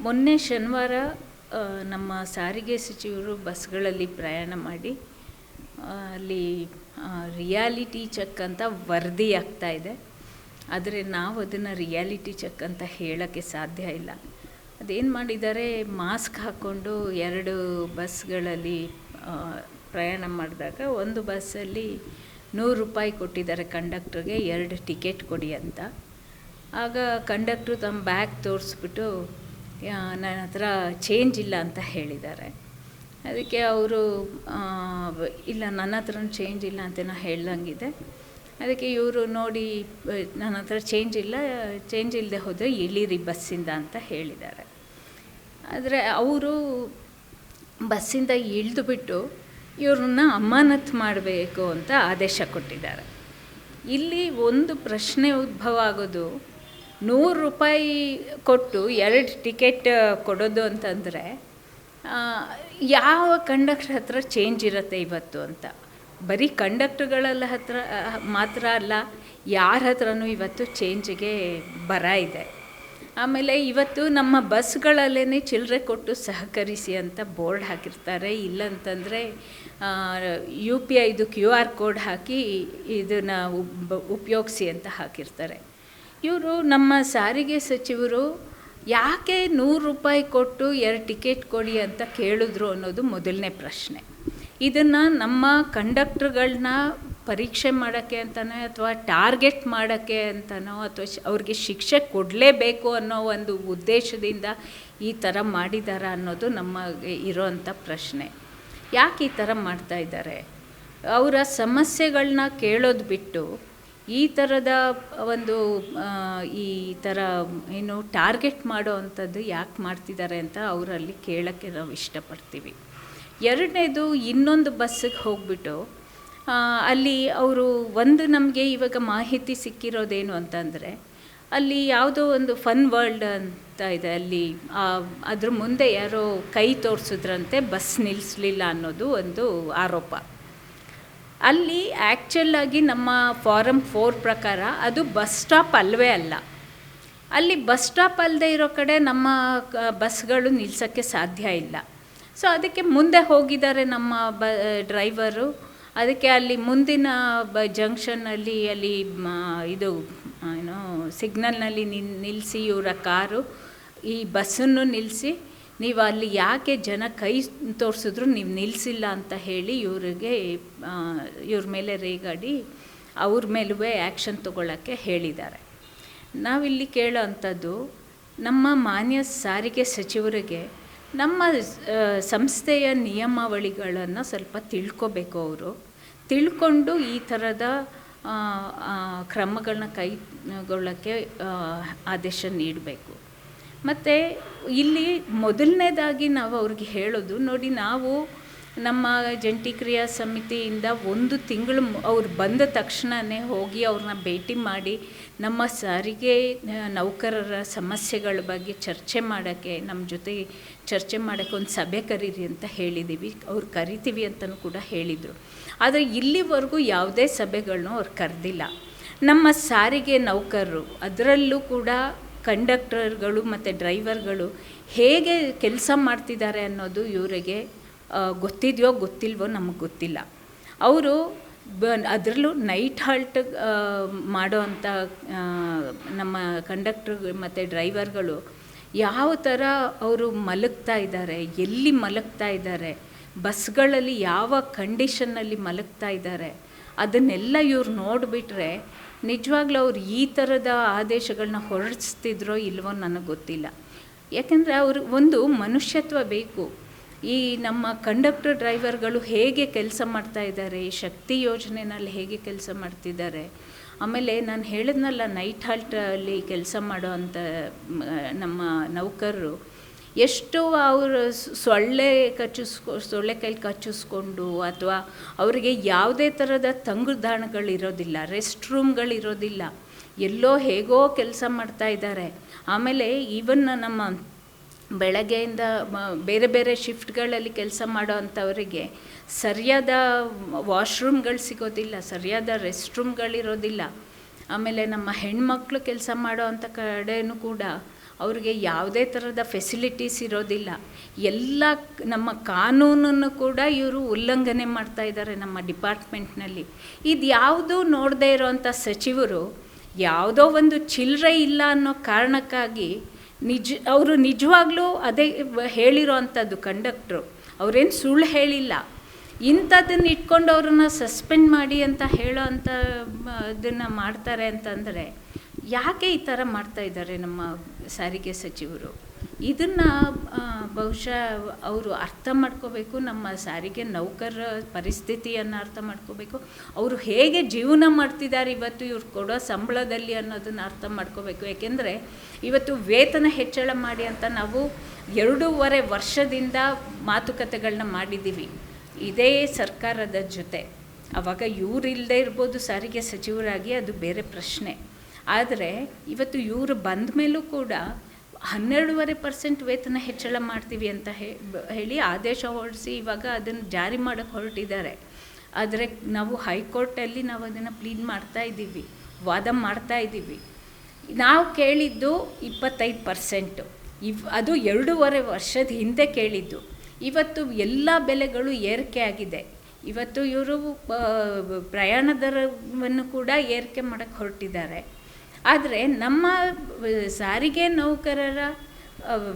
ಮೊನ್ನೆ ಶನಿವಾರ ನಮ್ಮ ಸಾರಿಗೆ ಸಚಿವರು ಬಸ್ಗಳಲ್ಲಿ ಪ್ರಯಾಣ ಮಾಡಿ ಅಲ್ಲಿ ರಿಯಾಲಿಟಿ ಚೆಕ್ ಅಂತ ವರದಿ ಆಗ್ತಾ ಇದೆ. ಆದರೆ ನಾವು ಅದನ್ನು ರಿಯಾಲಿಟಿ ಚೆಕ್ ಅಂತ ಹೇಳೋಕ್ಕೆ ಸಾಧ್ಯ ಇಲ್ಲ. ಅದೇನು ಮಾಡಿದ್ದಾರೆ, ಮಾಸ್ಕ್ ಹಾಕ್ಕೊಂಡು 2 ಬಸ್ಗಳಲ್ಲಿ ಪ್ರಯಾಣ ಮಾಡಿದಾಗ ಒಂದು ಬಸ್ಸಲ್ಲಿ 100 ರೂಪಾಯಿ ಕೊಟ್ಟಿದ್ದಾರೆ ಕಂಡಕ್ಟ್ರಿಗೆ, 2 ಟಿಕೆಟ್ ಕೊಡಿ ಅಂತ. ಆಗ ಕಂಡಕ್ಟ್ರು ತಮ್ಮ ಬ್ಯಾಗ್ ತೋರಿಸ್ಬಿಟ್ಟು ನನ್ನ ಹತ್ರ ಚೇಂಜ್ ಇಲ್ಲ ಅಂತ ಹೇಳಿದ್ದಾರೆ. ಅದಕ್ಕೆ ಅವರು ಇಲ್ಲ, ನನ್ನ ಹತ್ರ ಚೇಂಜ್ ಇಲ್ಲ ಅಂತೇನೋ ಹೇಳ್ದಂಗಿದೆ. ಅದಕ್ಕೆ ಇವರು ನೋಡಿ, ನನ್ನ ಹತ್ರ ಚೇಂಜ್ ಇಲ್ಲದೆ ಹೋದರೆ ಇಳೀರಿ ಬಸ್ಸಿಂದ ಅಂತ ಹೇಳಿದ್ದಾರೆ. ಆದರೆ ಅವರು ಬಸ್ಸಿಂದ ಇಳಿದುಬಿಟ್ಟು ಇವ್ರನ್ನ ಅಮಾನತು ಮಾಡಬೇಕು ಅಂತ ಆದೇಶ ಕೊಟ್ಟಿದ್ದಾರೆ. ಇಲ್ಲಿ ಒಂದು ಪ್ರಶ್ನೆ ಉದ್ಭವ ಆಗೋದು, 100 ರೂಪಾಯಿ ಕೊಟ್ಟು 2 ಟಿಕೆಟ್ ಕೊಡೋದು ಅಂತಂದರೆ ಯಾವ ಕಂಡಕ್ಟರ್ ಹತ್ರ ಚೇಂಜ್ ಇರುತ್ತೆ ಇವತ್ತು ಅಂತ. ಬರೀ ಕಂಡಕ್ಟರ್ಗಳೆಲ್ಲ ಹತ್ರ ಮಾತ್ರ ಅಲ್ಲ, ಯಾರ ಹತ್ರನೂ ಇವತ್ತು ಚೇಂಜಿಗೆ ಬರ ಇದೆ. ಆಮೇಲೆ ಇವತ್ತು ನಮ್ಮ ಬಸ್ಗಳಲ್ಲೇ ಚಿಲ್ಲರೆ ಕೊಟ್ಟು ಸಹಕರಿಸಿ ಅಂತ ಬೋರ್ಡ್ ಹಾಕಿರ್ತಾರೆ. ಇಲ್ಲಂತಂದರೆ UPI QR ಕೋಡ್ ಹಾಕಿ ಇದನ್ನು ಉಪಯೋಗಿಸಿ ಅಂತ ಹಾಕಿರ್ತಾರೆ. ಇವರು ನಮ್ಮ ಸಾರಿಗೆ ಸಚಿವರು ಯಾಕೆ 100 ರೂಪಾಯಿ ಕೊಟ್ಟು 2 ಟಿಕೆಟ್ ಕೊಡಿ ಅಂತ ಕೇಳಿದ್ರು ಅನ್ನೋದು ಮೊದಲನೇ ಪ್ರಶ್ನೆ. ಇದನ್ನು ನಮ್ಮ ಕಂಡಕ್ಟ್ರುಗಳನ್ನ ಪರೀಕ್ಷೆ ಮಾಡೋಕ್ಕೆ ಅಂತನೋ ಅಥವಾ ಟಾರ್ಗೆಟ್ ಮಾಡೋಕ್ಕೆ ಅಂತನೋ ಅಥವಾ ಅವ್ರಿಗೆ ಶಿಕ್ಷೆ ಕೊಡಲೇಬೇಕು ಅನ್ನೋ ಒಂದು ಉದ್ದೇಶದಿಂದ ಈ ಥರ ಮಾಡಿದ್ದಾರೆ ಅನ್ನೋದು ನಮಗೆ ಇರೋವಂಥ ಪ್ರಶ್ನೆ. ಯಾಕೆ ಈ ಥರ ಮಾಡ್ತಾಯಿದ್ದಾರೆ? ಅವರ ಸಮಸ್ಯೆಗಳನ್ನ ಕೇಳೋದು ಬಿಟ್ಟು ಈ ಥರದ ಒಂದು ಈ ಥರ ಏನು ಟಾರ್ಗೆಟ್ ಮಾಡೋ ಅಂಥದ್ದು ಯಾಕೆ ಮಾಡ್ತಿದ್ದಾರೆ ಅಂತ ಅವರಲ್ಲಿ ಕೇಳೋಕ್ಕೆ ನಾವು ಇಷ್ಟಪಡ್ತೀವಿ. ಎರಡನೇದು, ಇನ್ನೊಂದು ಬಸ್ಸಿಗೆ ಹೋಗ್ಬಿಟ್ಟು ಅಲ್ಲಿ ಅವರು ನಮಗೆ ಇವಾಗ ಮಾಹಿತಿ ಸಿಕ್ಕಿರೋದೇನು ಅಂತಂದರೆ, ಅಲ್ಲಿ ಯಾವುದೋ ಒಂದು ಫನ್ ವರ್ಲ್ಡ್ ಅಂತ ಇದೆ, ಅಲ್ಲಿ ಅದ್ರ ಮುಂದೆ ಯಾರೋ ಕೈ ತೋರಿಸಿದ್ರಂತೆ, ಬಸ್ ನಿಲ್ಲಿಸಲಿಲ್ಲ ಅನ್ನೋದು ಒಂದು ಆರೋಪ. ಅಲ್ಲಿ ಆ್ಯಕ್ಚುಲಾಗಿ ನಮ್ಮ ಫಾರಮ್ 4 ಪ್ರಕಾರ ಅದು ಬಸ್ ಸ್ಟಾಪ್ ಅಲ್ಲವೇ ಅಲ್ಲ. ಅಲ್ಲಿ ಬಸ್ ಸ್ಟಾಪ್ ಅಲ್ಲದೆ ಇರೋ ಕಡೆ ನಮ್ಮ ಬಸ್ಗಳು ನಿಲ್ಲಿಸೋಕ್ಕೆ ಸಾಧ್ಯ ಇಲ್ಲ. ಸೊ ಅದಕ್ಕೆ ಮುಂದೆ ಹೋಗಿದ್ದಾರೆ ನಮ್ಮ ಡ್ರೈವರು. ಅದಕ್ಕೆ ಅಲ್ಲಿ ಮುಂದಿನ ಜಂಕ್ಷನ್ನಲ್ಲಿ ಅಲ್ಲಿ ಇದು ಸಿಗ್ನಲ್ನಲ್ಲಿ ನಿಲ್ಲಿಸಿ ಇವರ ಕಾರು ಈ ಬಸ್ಸನ್ನು ನಿಲ್ಲಿಸಿ, ನೀವು ಅಲ್ಲಿ ಯಾಕೆ ಜನ ಕೈ ತೋರಿಸಿದ್ರು ನೀವು ನಿಲ್ಲಿಸಿಲ್ಲ ಅಂತ ಹೇಳಿ ಇವ್ರ ಮೇಲೆ ರೇಗಾಡಿ ಅವ್ರ ಮೇಲೂ ಆ್ಯಕ್ಷನ್ ತಗೊಳ್ಳೋಕ್ಕೆ ಹೇಳಿದ್ದಾರೆ. ನಾವಿಲ್ಲಿ ಕೇಳೋ ಅಂಥದ್ದು, ನಮ್ಮ ಮಾನ್ಯ ಸಾರಿಗೆ ಸಚಿವರಿಗೆ ನಮ್ಮ ಸಂಸ್ಥೆಯ ನಿಯಮಾವಳಿಗಳನ್ನು ಸ್ವಲ್ಪ ತಿಳ್ಕೊಬೇಕು. ಅವರು ತಿಳ್ಕೊಂಡು ಈ ಥರದ ಕ್ರಮಗಳನ್ನ ಕೈಗೊಳ್ಳೋಕ್ಕೆ ಆದೇಶ ನೀಡಬೇಕು. ಮತ್ತು ಇಲ್ಲಿ ಮೊದಲನೇದಾಗಿ ನಾವು ಅವ್ರಿಗೆ ಹೇಳೋದು, ನೋಡಿ, ನಾವು ನಮ್ಮ ಜಂಟಿ ಕ್ರಿಯಾ ಸಮಿತಿಯಿಂದ 1 ತಿಂಗಳು ಅವ್ರು ಬಂದ ತಕ್ಷಣವೇ ಹೋಗಿ ಅವ್ರನ್ನ ಭೇಟಿ ಮಾಡಿ ನಮ್ಮ ಸಾರಿಗೆ ನೌಕರರ ಸಮಸ್ಯೆಗಳ ಬಗ್ಗೆ ಚರ್ಚೆ ಮಾಡೋಕ್ಕೆ, ನಮ್ಮ ಜೊತೆ ಚರ್ಚೆ ಮಾಡೋಕ್ಕೆ ಒಂದು ಸಭೆ ಕರೀರಿ ಅಂತ ಹೇಳಿದ್ದೀವಿ. ಅವ್ರು ಕರಿತೀವಿ ಅಂತಲೂ ಕೂಡ ಹೇಳಿದರು. ಆದರೆ ಇಲ್ಲಿವರೆಗೂ ಯಾವುದೇ ಸಭೆಗಳನ್ನೂ ಅವ್ರು ಕರೆದಿಲ್ಲ. ನಮ್ಮ ಸಾರಿಗೆ ನೌಕರರು, ಅದರಲ್ಲೂ ಕೂಡ ಕಂಡಕ್ಟರ್ಗಳು ಮತ್ತು ಡ್ರೈವರ್ಗಳು ಹೇಗೆ ಕೆಲಸ ಮಾಡ್ತಿದ್ದಾರೆ ಅನ್ನೋದು ಇವರಿಗೆ ಗೊತ್ತಿದೆಯೋ ಗೊತ್ತಿಲ್ವೋ ನಮಗೆ ಗೊತ್ತಿಲ್ಲ. ಅವರು ಅದರಲ್ಲೂ ನೈಟ್ ಹಾಲ್ಟ್ ಮಾಡೋ ಅಂಥ ನಮ್ಮ ಕಂಡಕ್ಟ್ರ್ ಮತ್ತು ಡ್ರೈವರ್ಗಳು ಯಾವ ಥರ ಅವರು ಮಲಗ್ತಾ ಇದ್ದಾರೆ, ಎಲ್ಲಿ ಮಲಗ್ತಾ ಇದ್ದಾರೆ, ಬಸ್ಗಳಲ್ಲಿ ಯಾವ ಕಂಡೀಷನ್ನಲ್ಲಿ ಮಲಗ್ತಾ ಇದ್ದಾರೆ, ಅದನ್ನೆಲ್ಲ ಇವ್ರು ನೋಡಿಬಿಟ್ರೆ ನಿಜವಾಗ್ಲೂ ಅವ್ರು ಈ ಥರದ ಆದೇಶಗಳನ್ನ ಹೊರಡಿಸ್ತಿದ್ರೋ ಇಲ್ವೋ ನನಗೆ ಗೊತ್ತಿಲ್ಲ. ಯಾಕೆಂದರೆ ಒಂದು ಮನುಷ್ಯತ್ವ ಬೇಕು. ಈ ನಮ್ಮ ಕಂಡಕ್ಟರ್ ಡ್ರೈವರ್ಗಳು ಹೇಗೆ ಕೆಲಸ ಮಾಡ್ತಾಯಿದ್ದಾರೆ, ಶಕ್ತಿ ಯೋಜನೆಯಲ್ಲಿ ಹೇಗೆ ಕೆಲಸ ಮಾಡ್ತಿದ್ದಾರೆ, ಆಮೇಲೆ ನಾನು ಹೇಳಿದ್ನಲ್ಲ ನೈಟ್ ಹಾಲ್ಟಲ್ಲಿ ಕೆಲಸ ಮಾಡೋ ಅಂಥ ನಮ್ಮ ನೌಕರರು ಎಷ್ಟು ಅವರು ಸೊಳ್ಳೆ ಕೈ ಕಚ್ಚಿಸ್ಕೊಂಡು ಅಥವಾ ಅವರಿಗೆ ಯಾವುದೇ ಥರದ ತಂಗುದಾಣಗಳಿರೋದಿಲ್ಲ, ರೆಸ್ಟ್ ರೂಮ್ಗಳಿರೋದಿಲ್ಲ, ಎಲ್ಲೋ ಹೇಗೋ ಕೆಲಸ ಮಾಡ್ತಾಯಿದ್ದಾರೆ. ಆಮೇಲೆ ಈವನ್ ನಮ್ಮ ಬೆಳಗ್ಗೆಯಿಂದ ಬೇರೆ ಬೇರೆ ಶಿಫ್ಟ್ಗಳಲ್ಲಿ ಕೆಲಸ ಮಾಡೋ ಅಂಥವರಿಗೆ ಸರಿಯಾದ ವಾಶ್ರೂಮ್ಗಳು ಸಿಗೋದಿಲ್ಲ, ಸರಿಯಾದ ರೆಸ್ಟ್ ರೂಮ್ಗಳಿರೋದಿಲ್ಲ. ಆಮೇಲೆ ನಮ್ಮ ಹೆಣ್ಮಕ್ಳು ಕೆಲಸ ಮಾಡೋ ಅಂಥ ಕಡೆಯೂ ಕೂಡ ಅವ್ರಿಗೆ ಯಾವುದೇ ಥರದ ಫೆಸಿಲಿಟೀಸ್ ಇರೋದಿಲ್ಲ. ಎಲ್ಲ ನಮ್ಮ ಕಾನೂನನ್ನು ಕೂಡ ಇವರು ಉಲ್ಲಂಘನೆ ಮಾಡ್ತಾ ಇದ್ದಾರೆ ನಮ್ಮ ಡಿಪಾರ್ಟ್ಮೆಂಟ್ನಲ್ಲಿ. ಇದು ಯಾವುದೂ ನೋಡದೇ ಇರೋವಂಥ ಸಚಿವರು ಯಾವುದೋ ಒಂದು ಚಿಲ್ಲರೆ ಇಲ್ಲ ಅನ್ನೋ ಕಾರಣಕ್ಕಾಗಿ ಅವರು ನಿಜವಾಗ್ಲೂ ಅದೇ ಹೇಳಿರೋ ಅಂಥದ್ದು ಕಂಡಕ್ಟ್ರು, ಅವರೇನು ಸುಳ್ಳು ಹೇಳಿಲ್ಲ. ಇಂಥದ್ದನ್ನು ಇಟ್ಕೊಂಡು ಅವ್ರನ್ನ ಸಸ್ಪೆಂಡ್ ಮಾಡಿ ಅಂತ ಹೇಳೋ ಅಂಥ ಅದನ್ನು ಮಾಡ್ತಾರೆ ಅಂತಂದರೆ ಯಾಕೆ ಈ ಥರ ಮಾಡ್ತಾಯಿದ್ದಾರೆ ನಮ್ಮ ಸಾರಿಗೆ ಸಚಿವರು? ಇದನ್ನು ಬಹುಶಃ ಅವರು ಅರ್ಥ ಮಾಡ್ಕೋಬೇಕು. ನಮ್ಮ ಸಾರಿಗೆ ನೌಕರರ ಪರಿಸ್ಥಿತಿಯನ್ನು ಅರ್ಥ ಮಾಡ್ಕೋಬೇಕು. ಅವರು ಹೇಗೆ ಜೀವನ ಮಾಡ್ತಿದ್ದಾರೆ ಇವತ್ತು ಇವ್ರು ಕೊಡೋ ಸಂಬಳದಲ್ಲಿ ಅನ್ನೋದನ್ನು ಅರ್ಥ ಮಾಡ್ಕೋಬೇಕು. ಏಕೆಂದರೆ ಇವತ್ತು ವೇತನ ಹೆಚ್ಚಳ ಮಾಡಿ ಅಂತ ನಾವು 2.5 ವರ್ಷದಿಂದ ಮಾತುಕತೆಗಳನ್ನ ಮಾಡಿದ್ದೀವಿ ಇದೇ ಸರ್ಕಾರದ ಜೊತೆ. ಆವಾಗ ಇವರಿಲ್ಲದೆ ಇರ್ಬೋದು ಸಾರಿಗೆ ಸಚಿವರಾಗಿ, ಅದು ಬೇರೆ ಪ್ರಶ್ನೆ. ಆದರೆ ಇವತ್ತು ಇವರು ಬಂದ ಮೇಲೂ ಕೂಡ 12.5% ವೇತನ ಹೆಚ್ಚಳ ಮಾಡ್ತೀವಿ ಅಂತ ಹೇಳಿ ಆದೇಶ ಹೊರಡಿಸಿ ಇವಾಗ ಅದನ್ನು ಜಾರಿ ಮಾಡೋಕ್ಕೆ ಹೊರಟಿದ್ದಾರೆ. ಆದರೆ ನಾವು ಹೈಕೋರ್ಟಲ್ಲಿ ನಾವು ಅದನ್ನು ಪ್ಲೀಡ್ ಮಾಡ್ತಾ ಇದ್ದೀವಿ, ವಾದ ಮಾಡ್ತಾ ಇದ್ದೀವಿ. ನಾವು ಕೇಳಿದ್ದು 25%, ಅದು 2.5 ವರ್ಷದ ಹಿಂದೆ ಕೇಳಿದ್ದು. ಇವತ್ತು ಎಲ್ಲ ಬೆಲೆಗಳು ಏರಿಕೆ ಆಗಿದೆ. ಇವತ್ತು ಇವರು ಪ್ರಯಾಣ ದರವನ್ನು ಕೂಡ ಏರಿಕೆ ಮಾಡೋಕ್ಕೆ ಹೊರಟಿದ್ದಾರೆ. ಆದರೆ ನಮ್ಮ ಸಾರಿಗೆ ನೌಕರರ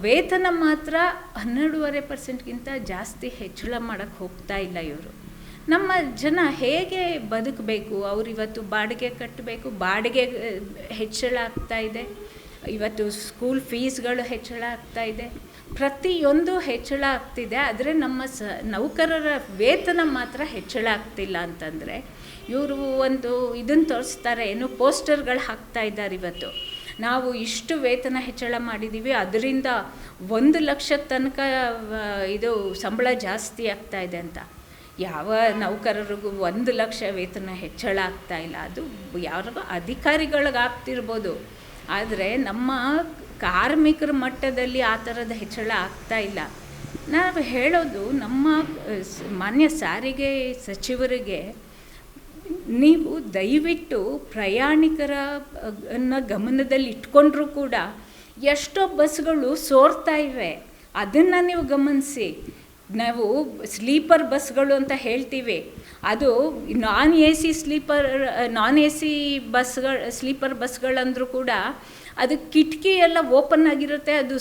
ವೇತನ ಮಾತ್ರ 12.5%ಗಿಂತ ಜಾಸ್ತಿ ಹೆಚ್ಚಳ ಮಾಡೋಕ್ಕೆ ಹೋಗ್ತಾ ಇಲ್ಲ ಇವರು. ನಮ್ಮ ಜನ ಹೇಗೆ ಬದುಕಬೇಕು? ಅವರು ಇವತ್ತು ಬಾಡಿಗೆ ಕಟ್ಟಬೇಕು, ಬಾಡಿಗೆ ಹೆಚ್ಚಳ ಆಗ್ತಾ ಇದೆ. ಇವತ್ತು ಸ್ಕೂಲ್ ಫೀಸ್ಗಳು ಹೆಚ್ಚಳ ಆಗ್ತಾ ಇದೆ, ಪ್ರತಿಯೊಂದು ಹೆಚ್ಚಳ ಆಗ್ತಿದೆ. ಆದರೆ ನಮ್ಮ ನೌಕರರ ವೇತನ ಮಾತ್ರ ಹೆಚ್ಚಳ ಆಗ್ತಿಲ್ಲ ಅಂತಂದರೆ ಇವರು ಒಂದು ಇದನ್ನು ತೋರಿಸ್ತಾರೆ, ಏನು ಪೋಸ್ಟರ್ಗಳು ಹಾಕ್ತಾ ಇದ್ದಾರೆ. ಇವತ್ತು ನಾವು ಇಷ್ಟು ವೇತನ ಹೆಚ್ಚಳ ಮಾಡಿದ್ದೀವಿ, ಅದರಿಂದ 1 ಲಕ್ಷದ ತನಕ ಇದು ಸಂಬಳ ಜಾಸ್ತಿ ಆಗ್ತಾ ಇದೆ ಅಂತ. ಯಾವ ನೌಕರರಿಗೂ 1 ಲಕ್ಷ ವೇತನ ಹೆಚ್ಚಳ ಆಗ್ತಾ ಇಲ್ಲ. ಅದು ಯಾರಿಗೂ ಅಧಿಕಾರಿಗಳಿಗಾಗ್ತಿರ್ಬೋದು, ಆದರೆ ನಮ್ಮ ಕಾರ್ಮಿಕರ ಮಟ್ಟದಲ್ಲಿ ಆ ಥರದ ಹೆಚ್ಚಳ ಆಗ್ತಾ ಇಲ್ಲ. ನಾವು ಹೇಳೋದು ನಮ್ಮ ಮಾನ್ಯ ಸಾರಿಗೆ ಸಚಿವರಿಗೆ, ನೀವು ದಯವಿಟ್ಟು ಪ್ರಯಾಣಿಕರನ್ನು ಗಮನದಲ್ಲಿ ಇಟ್ಕೊಂಡ್ರೂ ಕೂಡ ಎಷ್ಟೋ ಬಸ್ಗಳು ಸೋರ್ತಾ ಇವೆ, ಅದನ್ನು ನೀವು ಗಮನಿಸಿ. ನಾವು ಸ್ಲೀಪರ್ ಬಸ್ಗಳು ಅಂತ ಹೇಳ್ತೀವಿ, ಅದು ನಾನ್ ಎ ಸಿ ಸ್ಲೀಪರ್ ಬಸ್ಗಳಂದರೂ ಕೂಡ ಅದು ಕಿಟಕಿ ಎಲ್ಲ ಓಪನ್ ಆಗಿರುತ್ತೆ, ಅದು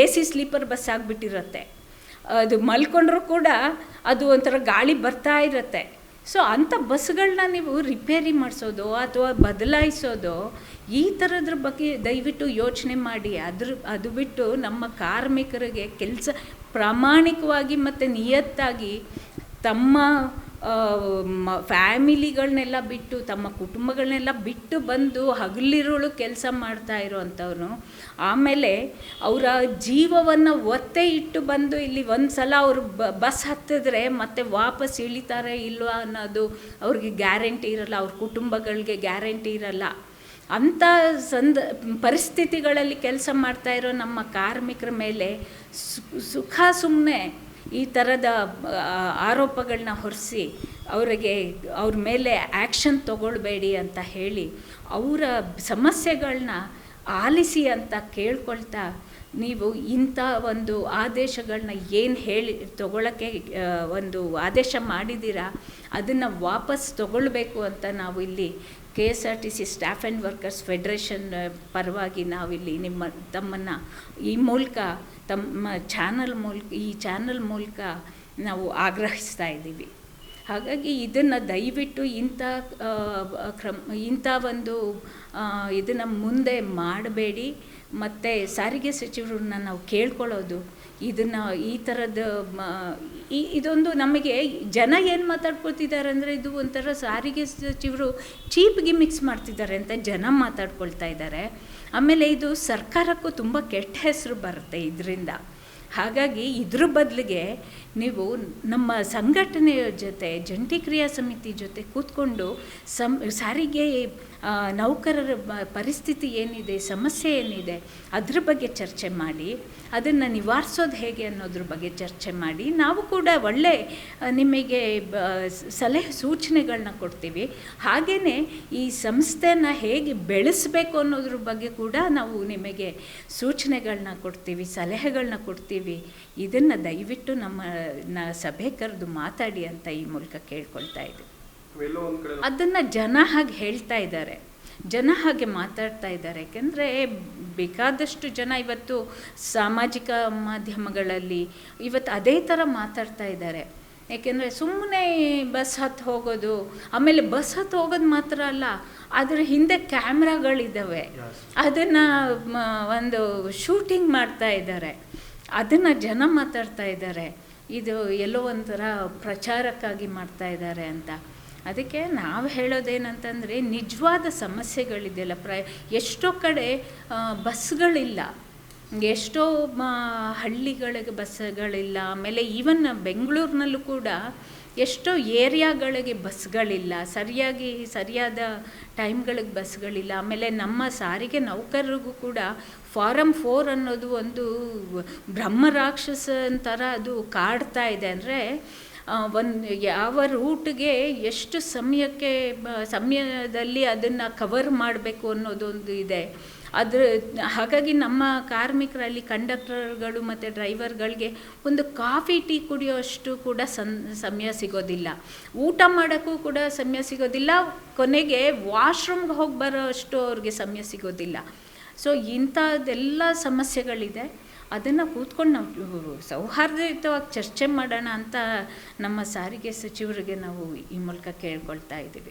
ಎ ಸಿ ಸ್ಲೀಪರ್ ಬಸ್ ಆಗಿಬಿಟ್ಟಿರುತ್ತೆ. ಅದು ಮಲ್ಕೊಂಡ್ರೂ ಕೂಡ ಅದು ಒಂಥರ ಗಾಳಿ ಬರ್ತಾ ಇರುತ್ತೆ. ಸೊ ಅಂಥ ಬಸ್ಗಳನ್ನ ನೀವು ರಿಪೇರಿ ಮಾಡಿಸೋದು ಅಥವಾ ಬದಲಾಯಿಸೋದು, ಈ ಥರದ್ರ ಬಗ್ಗೆ ದಯವಿಟ್ಟು ಯೋಚನೆ ಮಾಡಿ. ಅದು ಬಿಟ್ಟು ನಮ್ಮ ಕಾರ್ಮಿಕರಿಗೆ ಕೆಲಸ ಪ್ರಾಮಾಣಿಕವಾಗಿ ಮತ್ತು ನಿಯತ್ತಾಗಿ ತಮ್ಮ ಫ್ಯಾಮಿಲಿಗಳನ್ನೆಲ್ಲ ಬಿಟ್ಟು, ತಮ್ಮ ಕುಟುಂಬಗಳನ್ನೆಲ್ಲ ಬಿಟ್ಟು ಬಂದು ಹಗಲಿರುಳು ಕೆಲಸ ಮಾಡ್ತಾ ಇರೋವಂಥವ್ರು, ಆಮೇಲೆ ಅವರ ಜೀವವನ್ನು ಒತ್ತೆ ಇಟ್ಟು ಬಂದು ಇಲ್ಲಿ ಒಂದು ಸಲ ಅವರು ಬಸ್ ಹತ್ತಿದ್ರೆ ಮತ್ತೆ ವಾಪಸ್ ಇಳಿತಾರೆ ಇಲ್ವಾ ಅನ್ನೋದು ಅವ್ರಿಗೆ ಗ್ಯಾರಂಟಿ ಇರಲ್ಲ, ಅವ್ರ ಕುಟುಂಬಗಳಿಗೆ ಗ್ಯಾರಂಟಿ ಇರಲ್ಲ. ಅಂಥ ಪರಿಸ್ಥಿತಿಗಳಲ್ಲಿ ಕೆಲಸ ಮಾಡ್ತಾ ಇರೋ ನಮ್ಮ ಕಾರ್ಮಿಕರ ಮೇಲೆ ಸುಮ್ಮನೆ ಈ ಥರದ ಆರೋಪಗಳನ್ನ ಹೊರಿಸಿ ಅವ್ರ ಮೇಲೆ ಆ್ಯಕ್ಷನ್ ತಗೊಳ್ಬೇಡಿ ಅಂತ ಹೇಳಿ ಅವರ ಸಮಸ್ಯೆಗಳನ್ನ ಆಲಿಸಿ ಅಂತ ಕೇಳ್ಕೊಳ್ತಾ, ನೀವು ಇಂಥ ಒಂದು ಆದೇಶಗಳನ್ನ ಏನು ತಗೊಳ್ಳೋಕ್ಕೆ ಒಂದು ಆದೇಶ ಮಾಡಿದ್ದೀರಾ ಅದನ್ನು ವಾಪಸ್ ತಗೊಳ್ಬೇಕು ಅಂತ ನಾವು ಇಲ್ಲಿ KSRTC staff and workers federation ಪರವಾಗಿ ನಾವಿಲ್ಲಿ ತಮ್ಮನ್ನು ಈ ಮೂಲಕ ತಮ್ಮ ಚಾನಲ್ ಮೂಲಕ ನಾವು ಆಗ್ರಹಿಸ್ತಾ ಇದ್ದೀವಿ. ಹಾಗಾಗಿ ಇದನ್ನು ದಯವಿಟ್ಟು ಇಂಥ ಒಂದು ಇದನ್ನು ಮುಂದೆ ಮಾಡಬೇಡಿ. ಮತ್ತು ಸಾರಿಗೆ ಸಚಿವರನ್ನ ನಾವು ಕೇಳ್ಕೊಳ್ಳೋದು, ಇದನ್ನು ಈ ಥರದ ಇದೊಂದು ನಮಗೆ ಜನ ಏನು ಮಾತಾಡ್ಕೊಳ್ತಿದ್ದಾರೆ ಅಂದರೆ, ಇದು ಒಂಥರ ಸಾರಿಗೆ ಸಚಿವರು ಚೀಪ್ ಗಿಮಿಕ್ಸ್ ಮಾಡ್ತಿದ್ದಾರೆ ಅಂತ ಜನ ಮಾತಾಡ್ಕೊಳ್ತಾ ಇದ್ದಾರೆ. ಆಮೇಲೆ ಇದು ಸರ್ಕಾರಕ್ಕೂ ತುಂಬ ಕೆಟ್ಟ ಹೆಸರು ಬರುತ್ತೆ ಇದರಿಂದ. ಹಾಗಾಗಿ ಇದ್ರ ಬದಲಿಗೆ ನೀವು ನಮ್ಮ ಸಂಘಟನೆಯ ಜೊತೆ ಜಂಟಿ ಕ್ರಿಯಾ ಸಮಿತಿ ಜೊತೆ ಕೂತ್ಕೊಂಡು ಸಾರಿಗೆ ನೌಕರರ ಪರಿಸ್ಥಿತಿ ಏನಿದೆ, ಸಮಸ್ಯೆ ಏನಿದೆ, ಅದ್ರ ಬಗ್ಗೆ ಚರ್ಚೆ ಮಾಡಿ ಅದನ್ನು ನಿವಾರಿಸೋದು ಹೇಗೆ ಅನ್ನೋದ್ರ ಬಗ್ಗೆ ಚರ್ಚೆ ಮಾಡಿ ನಾವು ಕೂಡ ಒಳ್ಳೆ ನಿಮಗೆ ಸಲಹೆ ಸೂಚನೆಗಳನ್ನ ಕೊಡ್ತೀವಿ. ಹಾಗೆಯೇ ಈ ಸಂಸ್ಥೆನ ಹೇಗೆ ಬೆಳೆಸಬೇಕು ಅನ್ನೋದ್ರ ಬಗ್ಗೆ ಕೂಡ ನಾವು ನಿಮಗೆ ಸೂಚನೆಗಳನ್ನ ಕೊಡ್ತೀವಿ, ಸಲಹೆಗಳನ್ನ ಕೊಡ್ತೀವಿ. ಇದನ್ನು ದಯವಿಟ್ಟು ನಮ್ಮ ಸಭೆ ಕರೆದು ಮಾತಾಡಿ ಅಂತ ಈ ಮೂಲಕ ಕೇಳ್ಕೊಳ್ತಾ ಇದ್ದೀವಿ. ಅದನ್ನು ಜನ ಹಾಗೆ ಹೇಳ್ತಾ ಇದ್ದಾರೆ, ಜನ ಹಾಗೆ ಮಾತಾಡ್ತಾ ಇದ್ದಾರೆ. ಯಾಕೆಂದರೆ ಬೇಕಾದಷ್ಟು ಜನ ಇವತ್ತು ಸಾಮಾಜಿಕ ಮಾಧ್ಯಮಗಳಲ್ಲಿ ಇವತ್ತು ಅದೇ ಥರ ಮಾತಾಡ್ತಾ ಇದ್ದಾರೆ. ಏಕೆಂದರೆ ಸುಮ್ಮನೆ ಬಸ್ ಹತ್ತು ಹೋಗೋದು, ಆಮೇಲೆ ಬಸ್ ಹತ್ತು ಹೋಗೋದು ಮಾತ್ರ ಅಲ್ಲ, ಅದರ ಹಿಂದೆ ಕ್ಯಾಮ್ರಾಗಳಿದ್ದಾವೆ, ಅದನ್ನು ಒಂದು ಶೂಟಿಂಗ್ ಮಾಡ್ತಾ ಇದ್ದಾರೆ, ಅದನ್ನು ಜನ ಮಾತಾಡ್ತಾ ಇದ್ದಾರೆ. ಇದು ಎಲ್ಲೋ ಒಂಥರ ಪ್ರಚಾರಕ್ಕಾಗಿ ಮಾಡ್ತಾ ಇದ್ದಾರೆ ಅಂತ. ಅದಕ್ಕೆ ನಾವು ಹೇಳೋದೇನಂತಂದರೆ ನಿಜವಾದ ಸಮಸ್ಯೆಗಳಿದೆಯಲ್ಲ, ಎಷ್ಟೋ ಕಡೆ ಬಸ್ಗಳಿಲ್ಲ, ಎಷ್ಟೋ ಹಳ್ಳಿಗಳಿಗೆ ಬಸ್ಗಳಿಲ್ಲ. ಆಮೇಲೆ ಈವನ್ ಬೆಂಗಳೂರಿನಲ್ಲೂ ಕೂಡ ಎಷ್ಟೋ ಏರಿಯಾಗಳಿಗೆ ಬಸ್ಗಳಿಲ್ಲ, ಸರಿಯಾದ ಟೈಮ್ಗಳಿಗೆ ಬಸ್ಗಳಿಲ್ಲ. ಆಮೇಲೆ ನಮ್ಮ ಸಾರಿಗೆ ನೌಕರರಿಗೂ ಕೂಡ ಫಾರಮ್ 4 ಅನ್ನೋದು ಒಂದು ಬ್ರಹ್ಮರಾಕ್ಷಸ ಥರ ಅದು ಕಾಡ್ತಾ ಇದೆ. ಅಂದರೆ ಯಾವ ರೂಟ್ಗೆ ಎಷ್ಟು ಸಮಯದಲ್ಲಿ ಅದನ್ನು ಕವರ್ ಮಾಡಬೇಕು ಅನ್ನೋದೊಂದು ಇದೆ. ಹಾಗಾಗಿ ನಮ್ಮ ಕಾರ್ಮಿಕರಲ್ಲಿ ಕಂಡಕ್ಟರ್ಗಳು ಮತ್ತು ಡ್ರೈವರ್ಗಳಿಗೆ ಒಂದು ಕಾಫಿ ಟೀ ಕುಡಿಯೋಷ್ಟು ಕೂಡ ಸಮಯ ಸಿಗೋದಿಲ್ಲ, ಊಟ ಮಾಡೋಕ್ಕೂ ಕೂಡ ಸಮಯ ಸಿಗೋದಿಲ್ಲ, ಕೊನೆಗೆ ವಾಶ್ರೂಮ್ಗೆ ಹೋಗಿ ಬರೋ ಅಷ್ಟು ಅವ್ರಿಗೆ ಸಮಯ ಸಿಗೋದಿಲ್ಲ. ಸೊ ಇಂಥದ್ದೆಲ್ಲ ಸಮಸ್ಯೆಗಳಿದೆ. ಅದನ್ನು ಕೂತ್ಕೊಂಡು ನಾವು ಸೌಹಾರ್ದಯುತವಾಗಿ ಚರ್ಚೆ ಮಾಡೋಣ ಅಂತ ನಮ್ಮ ಸಾರಿಗೆ ಸಚಿವರಿಗೆ ನಾವು ಈ ಮೂಲಕ ಕೇಳ್ಕೊಳ್ತಾ ಇದ್ದೀವಿ.